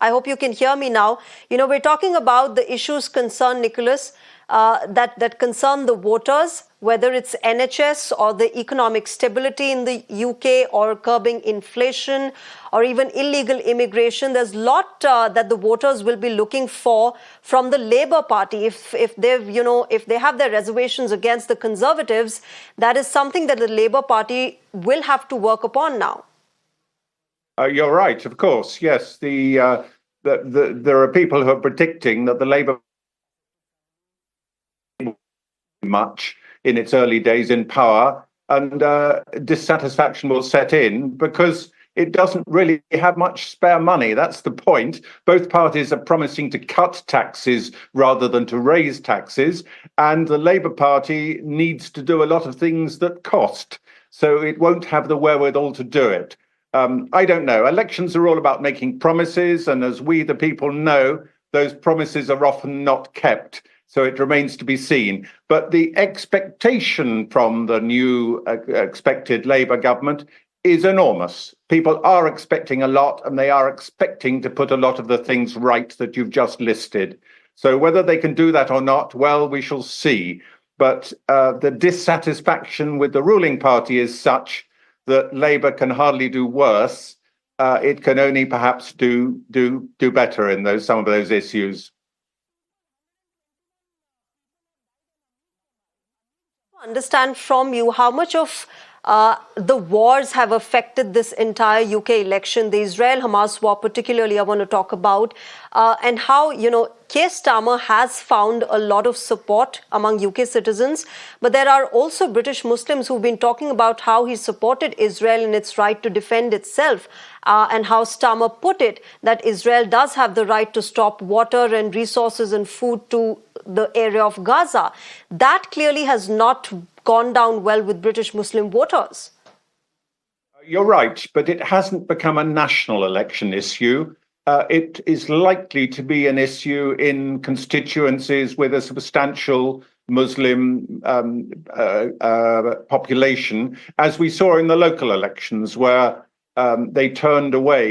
I hope you can hear me now. We're talking about the issues concerned, Nicholas, that concern the voters, whether it's NHS or the economic stability in the UK or curbing inflation or even illegal immigration. There's a lot that the voters will be looking for from the Labour Party. If they have their reservations against the Conservatives, that is something that the Labour Party will have to work upon now. You're right, of course. Yes, there are people who are predicting that the Labour much in its early days in power, and dissatisfaction will set in because it doesn't really have much spare money. That's the point. Both parties are promising to cut taxes rather than to raise taxes, and the Labour Party needs to do a lot of things that cost, so it won't have the wherewithal to do it. I don't know. Elections are all about making promises, and as we, the people, know, those promises are often not kept. So it remains to be seen. But the expectation from the new expected Labour government is enormous. People are expecting a lot, and they are expecting to put a lot of the things right that you've just listed. So whether they can do that or not, well, we shall see. But the dissatisfaction with the ruling party is such that Labour can hardly do worse. It can only perhaps do better in some of those issues. Understand from you how much of the wars have affected this entire UK election, the Israel-Hamas war particularly I want to talk about, and how, Keir Starmer has found a lot of support among UK citizens, but there are also British Muslims who've been talking about how he supported Israel in its right to defend itself, and how Starmer put it, that Israel does have the right to stop water and resources and food to the area of Gaza. That clearly has not gone down well with British Muslim voters. You're right, but it hasn't become a national election issue. It is likely to be an issue in constituencies with a substantial Muslim population, as we saw in the local elections, where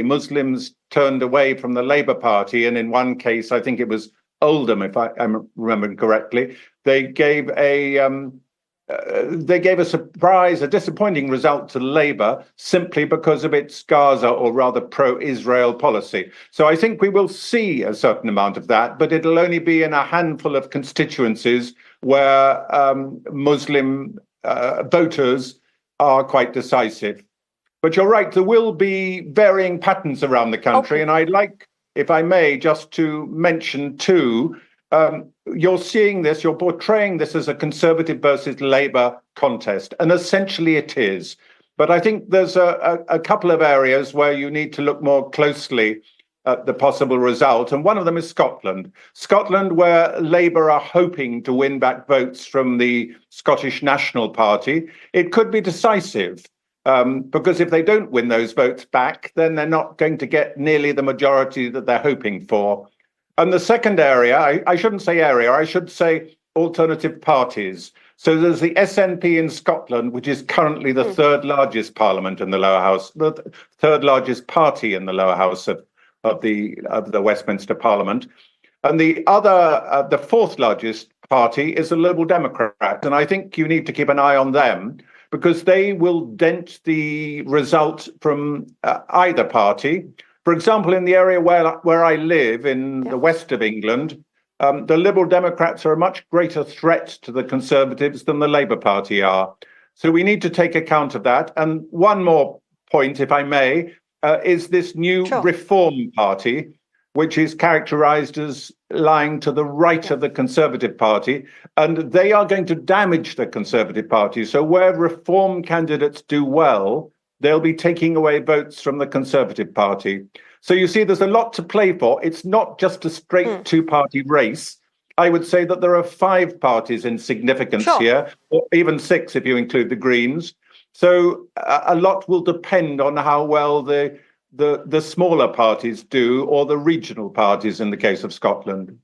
Muslims turned away from the Labour Party, and in one case, I think it was Oldham, if I'm remembering correctly, they gave a disappointing result to Labour simply because of its Gaza, or rather pro-Israel policy. So I think we will see a certain amount of that, but it'll only be in a handful of constituencies where Muslim voters are quite decisive. But you're right, there will be varying patterns around the country, and I'd like, if I may, just to mention too, you're portraying this as a Conservative versus Labour contest, and essentially it is. But I think there's a couple of areas where you need to look more closely at the possible result, and one of them is Scotland. Scotland, where Labour are hoping to win back votes from the Scottish National Party. It could be decisive. Because if they don't win those votes back, then they're not going to get nearly the majority that they're hoping for. And the second area, I shouldn't say area, I should say alternative parties. So there's the SNP in Scotland, which is currently the third largest parliament in the lower house, the third largest party in the lower house of the Westminster Parliament. And the fourth largest party is the Liberal Democrat. And I think you need to keep an eye on them, because they will dent the result from either party. For example, in the area where I live, in the west of England, the Liberal Democrats are a much greater threat to the Conservatives than the Labour Party are. So we need to take account of that. And one more point, if I may, is this new Reform Party, which is characterised as lying to the right of the Conservative Party, and they are going to damage the Conservative Party. So where Reform candidates do well, they'll be taking away votes from the Conservative Party. So you see, there's a lot to play for. It's not just a straight two-party race. I would say that there are 5 parties in significance here, or even 6 if you include the Greens. So a lot will depend on how well the smaller parties do, or the regional parties in the case of Scotland.